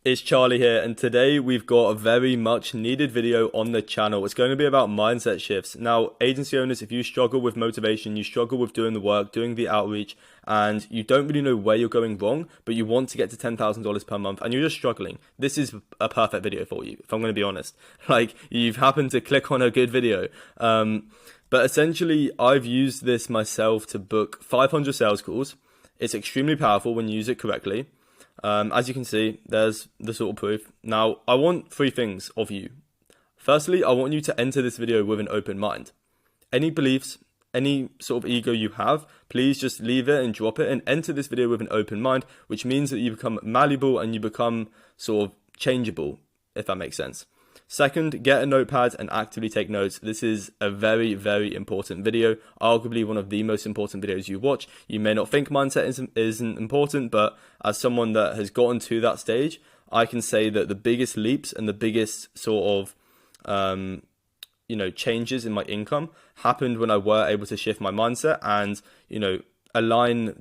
It's Charlie here, and today we've got a very much needed video on the channel. It's going to be about mindset shifts. Now, agency owners, if you struggle with motivation, you struggle with doing the work, doing the outreach, and you don't really know where you're going wrong, but you want to get to $10,000 per month and you're just struggling, this is a perfect video for you, if I'm going to be honest. Like, you've happened to click on a good video. But essentially, I've used this myself to book 500 sales calls. It's extremely powerful when you use it correctly. As you can see, there's the sort of proof. Now, I want three things of you. Firstly, I want you to enter this video with an open mind. Any beliefs, any sort of ego you have, please just leave it and drop it and enter this video with an open mind, which means that you become malleable and you become sort of changeable, if that makes sense. Second, get a notepad and actively take notes. This is a very, very important video, arguably one of the most important videos you watch. You may not think mindset isn't important, but as someone that has gotten to that stage, I can say that the biggest leaps and the biggest sort of, changes in my income happened when I were able to shift my mindset and, align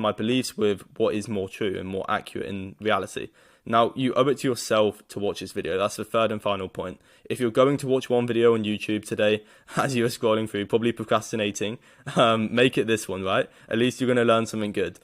my beliefs with what is more true and more accurate in reality. Now, you owe it to yourself to watch this video. That's the third and final point. If you're going to watch one video on YouTube today, as you are scrolling through, probably procrastinating, make it this one, right? At least you're going to learn something good.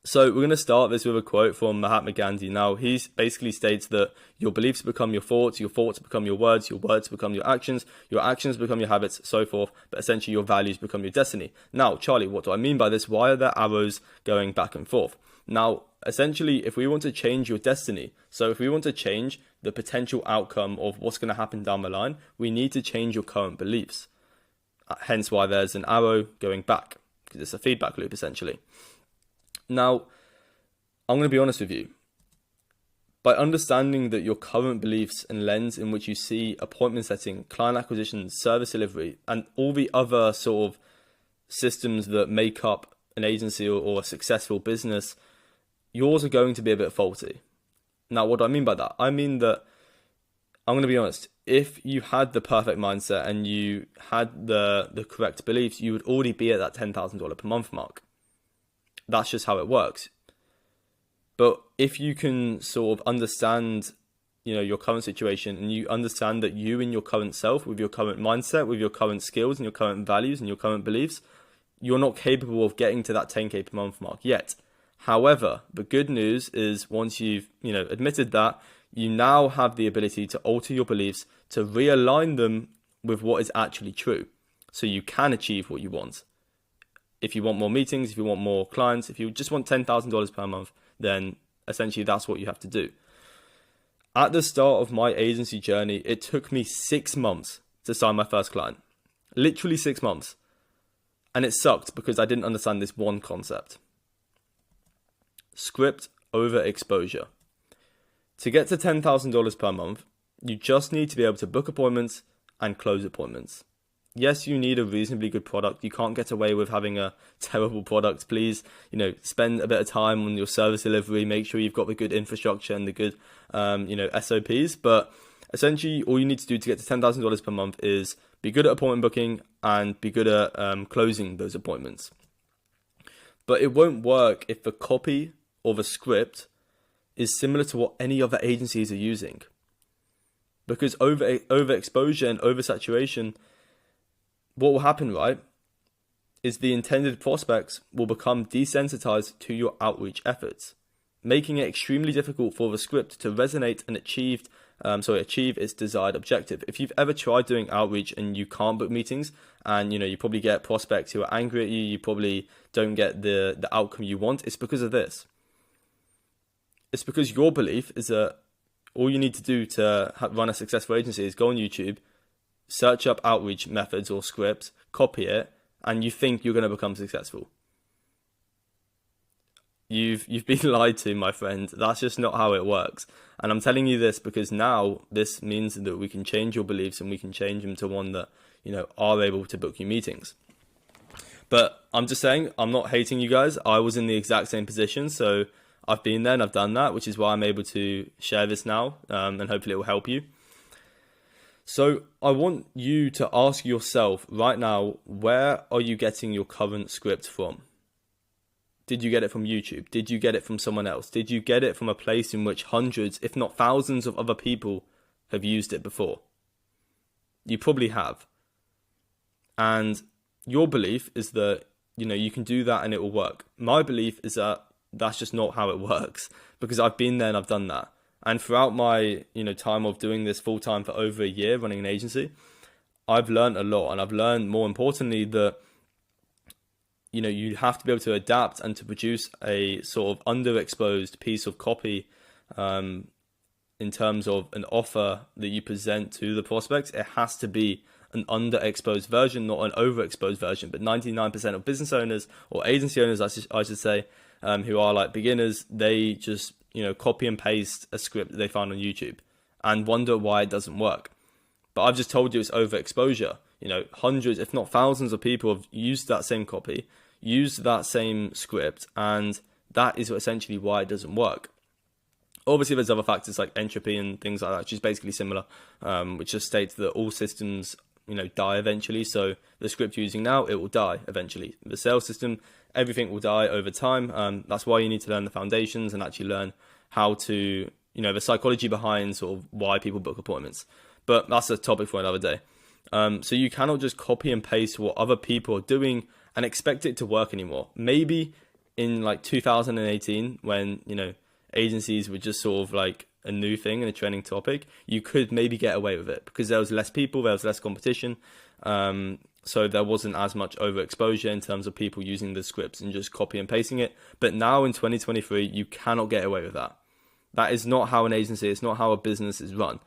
So we're going to start this with a quote from Mahatma Gandhi. Now, he basically states that your beliefs become your thoughts become your words become your actions become your habits, so forth. But essentially, your values become your destiny. Now, Charlie, what do I mean by this? Why are there arrows going back and forth? Now, essentially, if we want to change your destiny, so if we want to change the potential outcome of what's going to happen down the line, we need to change your current beliefs. Hence why there's an arrow going back, because it's a feedback loop, essentially. Now, I'm going to be honest with you. By understanding that your current beliefs and lens in which you see appointment setting, client acquisition, service delivery, and all the other sort of systems that make up an agency or a successful business, yours are going to be a bit faulty. Now, what do I mean by that? I mean that, I'm going to be honest, if you had the perfect mindset and you had the correct beliefs, you would already be at that $10,000 per month mark. That's just how it works. But if you can sort of understand, your current situation, and you understand that you in your current self, with your current mindset, with your current skills and your current values and your current beliefs, you're not capable of getting to that 10K per month mark yet. However, the good news is once you've, admitted that, you now have the ability to alter your beliefs, to realign them with what is actually true. So you can achieve what you want. If you want more meetings, if you want more clients, if you just want $10,000 per month, then essentially that's what you have to do. At the start of my agency journey, it took me 6 months to sign my first client. Literally 6 months. And it sucked because I didn't understand this one concept. Script over exposure. To get to $10,000 per month, you just need to be able to book appointments and close appointments. Yes, you need a reasonably good product. You can't get away with having a terrible product. Please, spend a bit of time on your service delivery. Make sure you've got the good infrastructure and the good, SOPs. But essentially, all you need to do to get to $10,000 per month is be good at appointment booking and be good at closing those appointments. But it won't work if the copy or the script is similar to what any other agencies are using. Because overexposure and oversaturation, what will happen, right, is the intended prospects will become desensitized to your outreach efforts, making it extremely difficult for the script to resonate and achieve its desired objective. If you've ever tried doing outreach and you can't book meetings, and you probably get prospects who are angry at you, you probably don't get the outcome you want, it's because of this. It's because your belief is that all you need to do to run a successful agency is go on YouTube, search up outreach methods or scripts, copy it, and you think you're going to become successful. You've been lied to, my friend. That's just not how it works. And I'm telling you this because now this means that we can change your beliefs and we can change them to one that, are able to book you meetings. But I'm just saying, I'm not hating you guys. I was in the exact same position. So I've been there and I've done that, which is why I'm able to share this now. And hopefully it will help you. So I want you to ask yourself right now, where are you getting your current script from? Did you get it from YouTube? Did you get it from someone else? Did you get it from a place in which hundreds, if not thousands of other people have used it before? You probably have. And your belief is that, you can do that and it will work. My belief is that that's just not how it works, because I've been there and I've done that. And throughout my, time of doing this full time for over a year, running an agency, I've learned a lot. And I've learned, more importantly, that you have to be able to adapt and to produce a sort of underexposed piece of copy in terms of an offer that you present to the prospects. It has to be an underexposed version, not an overexposed version. But 99% of business owners, or agency owners, I should say, who are like beginners, they just, copy and paste a script that they found on YouTube and wonder why it doesn't work. But I've just told you it's overexposure. Hundreds, if not thousands of people have used that same copy, used that same script, and that is essentially why it doesn't work. Obviously, there's other factors like entropy and things like that, which is basically similar, which just states that all systems, die eventually. So the script you're using now, it will die eventually. The sales system, everything will die over time. That's why you need to learn the foundations and actually learn how to, the psychology behind sort of why people book appointments. But that's a topic for another day. So you cannot just copy and paste what other people are doing and expect it to work anymore. Maybe in like 2018, when, agencies were just sort of like a new thing and a trending topic, you could maybe get away with it because there was less people, there was less competition. So there wasn't as much overexposure in terms of people using the scripts and just copy and pasting it. But now in 2023, you cannot get away with that. That is not how an agency, it's not how a business is run.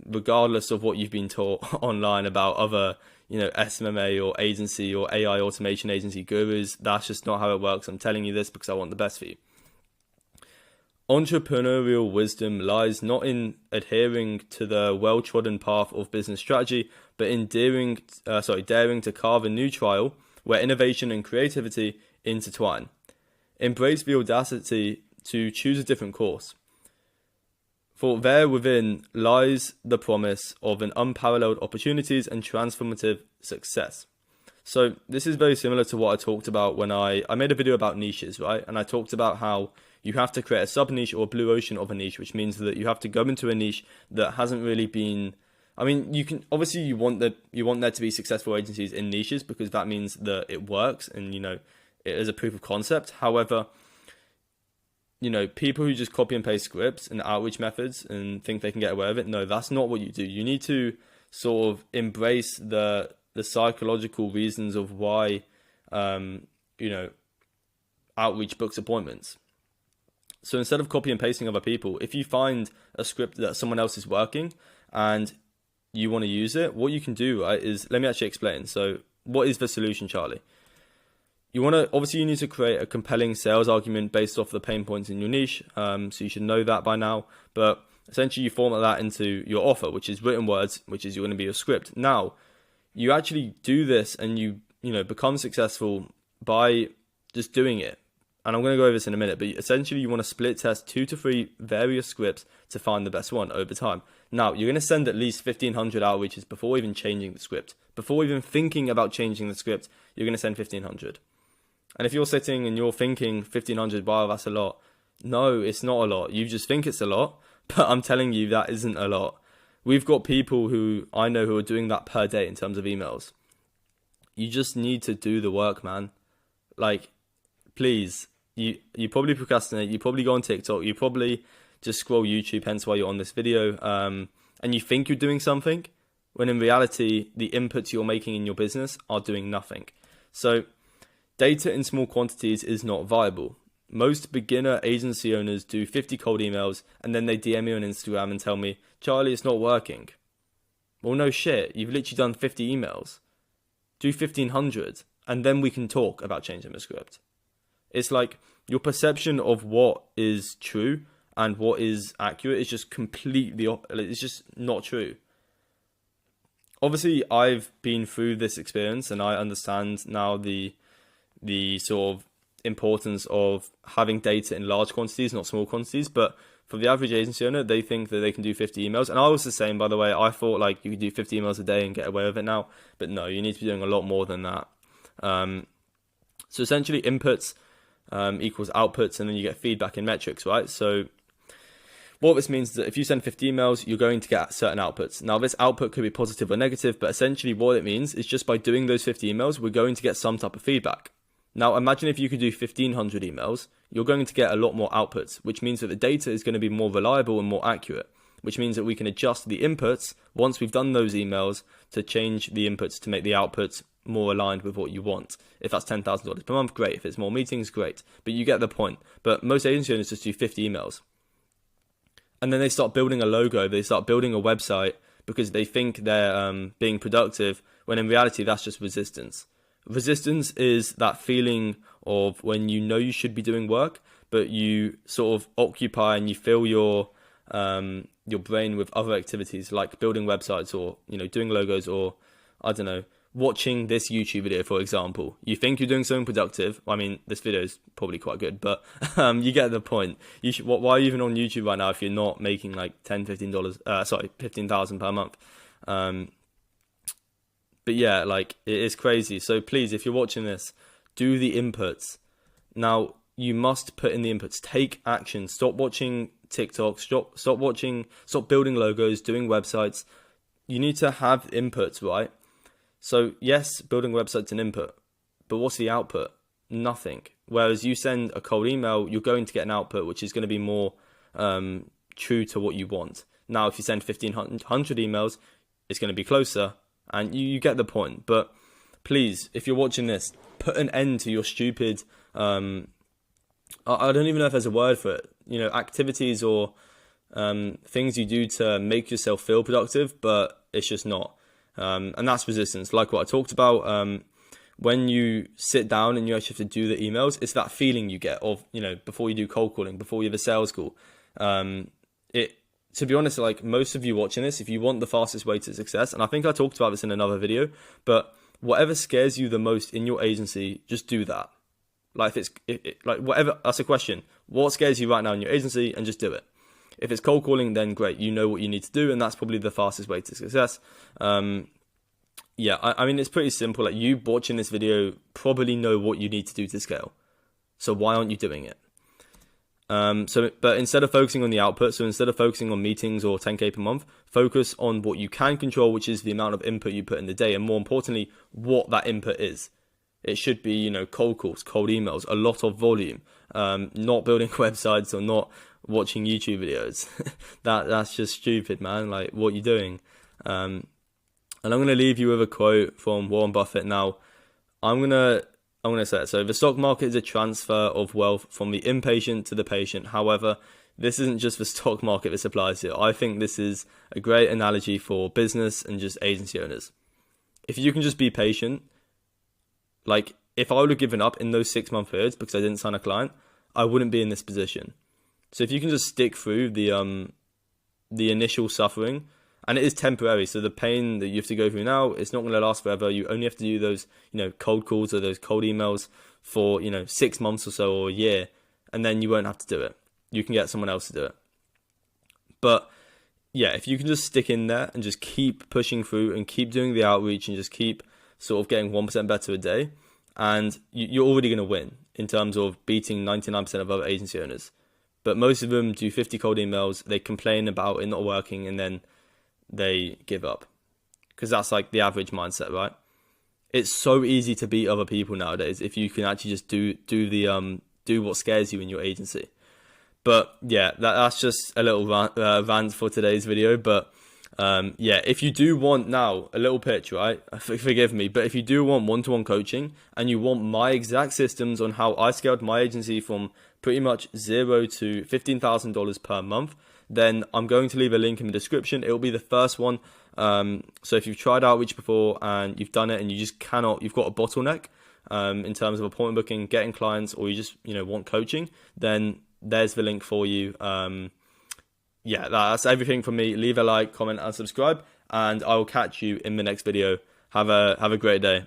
Regardless of what you've been taught online about other, SMMA or agency or AI automation agency gurus, that's just not how it works. I'm telling you this because I want the best for you. Entrepreneurial wisdom lies not in adhering to the well-trodden path of business strategy, but in daring to carve a new trail where innovation and creativity intertwine. Embrace the audacity to choose a different course. For there within lies the promise of an unparalleled opportunities and transformative success. So this is very similar to what I talked about when I made a video about niches, right? And I talked about how you have to create a sub-niche or a blue ocean of a niche, which means that you have to go into a niche that hasn't really been... I mean, you can obviously you want there to be successful agencies in niches because that means that it works and, it is a proof of concept. However, people who just copy and paste scripts and outreach methods and think they can get away with it, no, that's not what you do. You need to sort of embrace the psychological reasons of why, outreach books appointments. So instead of copy and pasting other people, if you find a script that someone else is working and you want to use it, what you can do, right, is, let me actually explain. So what is the solution, Charlie? You need to create a compelling sales argument based off the pain points in your niche. So you should know that by now, but essentially you format that into your offer, which is written words, which is going to be your script. Now, you actually do this and you become successful by just doing it. And I'm going to go over this in a minute, but essentially you want to split test 2 to 3 various scripts to find the best one over time. Now, you're going to send at least 1,500 outreaches before even changing the script. Before even thinking about changing the script, you're going to send 1,500. And if you're sitting and you're thinking 1,500, wow, that's a lot. No, it's not a lot. You just think it's a lot, but I'm telling you that isn't a lot. We've got people who I know who are doing that per day in terms of emails. You just need to do the work, man. Like, please, you probably procrastinate, you probably go on TikTok, you probably just scroll YouTube, hence why you're on this video, and you think you're doing something, when in reality, the inputs you're making in your business are doing nothing. So data in small quantities is not viable. Most beginner agency owners do 50 cold emails and then they DM me on Instagram and tell me, Charlie, it's not working. Well, no shit, you've literally done 50 emails. Do 1,500 and then we can talk about changing the script. It's like your perception of what is true and what is accurate is just it's just not true. Obviously, I've been through this experience and I understand now the sort of importance of having data in large quantities, not small quantities. But for the average agency owner, they think that they can do 50 emails. And I was the same, by the way. I thought like you could do 50 emails a day and get away with it now. But no, you need to be doing a lot more than that. So essentially inputs equals outputs, and then you get feedback in metrics, right? So what this means is that if you send 50 emails, you're going to get certain outputs. Now, this output could be positive or negative, but essentially what it means is just by doing those 50 emails, we're going to get some type of feedback. Now, imagine if you could do 1,500 emails, you're going to get a lot more outputs, which means that the data is going to be more reliable and more accurate, which means that we can adjust the inputs once we've done those emails to change the inputs to make the outputs more aligned with what you want. If that's $10,000 per month, great. If it's more meetings, great. But you get the point. But most agency owners just do 50 emails. And then they start building a logo, they start building a website because they think they're being productive, when in reality that's just resistance. Resistance is that feeling of when you know you should be doing work, but you sort of occupy and you fill your brain with other activities like building websites or, doing logos or, I don't know, watching this YouTube video, for example. You think you're doing something productive. I mean, this video is probably quite good, but you get the point. Why are you even on YouTube right now if you're not making like $15,000 per month? But yeah, like, it is crazy. So please, if you're watching this, do the inputs. Now, you must put in the inputs. Take action. Stop watching TikTok. Stop building logos, doing websites. You need to have inputs, right? So yes, building websites an input, but what's the output? Nothing. Whereas you send a cold email, you're going to get an output which is going to be more true to what you want. Now, if you send 1,500 emails, it's going to be closer, and you get the point. But please, if you're watching this, put an end to your stupid, I don't even know if there's a word for it, activities or things you do to make yourself feel productive, but it's just not. And that's resistance, like what I talked about. When you sit down and you actually have to do the emails, it's that feeling you get of, before you do cold calling, before you have a sales call. To be honest, like most of you watching this, if you want the fastest way to success, and I think I talked about this in another video, but whatever scares you the most in your agency, just do that. Like like whatever, that's a question. What scares you right now in your agency, and just do it. If it's cold calling, then great, you know what you need to do, and that's probably the fastest way to success. Yeah, I mean, it's pretty simple. Like, you watching this video probably know what you need to do to scale. So why aren't you doing it? But instead of focusing on the output, so instead of focusing on meetings or 10K per month, focus on what you can control, which is the amount of input you put in the day, and more importantly, what that input is. It should be, cold calls, cold emails, a lot of volume, not building websites or not watching YouTube videos. That's just stupid, man. Like, what you're doing. And I'm going to leave you with a quote from Warren Buffett. Now, I'm going to say it. So the stock market is a transfer of wealth from the impatient to the patient. However, this isn't just the stock market this applies to. I think this is a great analogy for business and just agency owners. If you can just be patient, like, if I would have given up in those 6-month periods because I didn't sign a client, I wouldn't be in this position. So if you can just stick through the initial suffering, and it is temporary, so the pain that you have to go through now, it's not going to last forever. You only have to do those, cold calls or those cold emails for, 6 months or so, or a year, and then you won't have to do it. You can get someone else to do it. But yeah, if you can just stick in there and just keep pushing through and keep doing the outreach and just keep sort of getting 1% better a day, and you're already going to win in terms of beating 99% of other agency owners. But most of them do 50 cold emails, they complain about it not working, and then they give up. Because that's like the average mindset, right? It's so easy to beat other people nowadays if you can actually just do what scares you in your agency. But yeah, that's just a little rant for today's video. But yeah, if you do want now a little pitch, right? Forgive me, but if you do want one-to-one coaching and you want my exact systems on how I scaled my agency from pretty much $0 to $15,000 per month, then I'm going to leave a link in the description. It'll be the first one. So if you've tried outreach before and you've done it and you just cannot, you've got a bottleneck in terms of appointment booking, getting clients, or you just want coaching, then there's the link for you. Yeah, that's everything from me. Leave a like, comment, and subscribe, and I will catch you in the next video. Have a great day.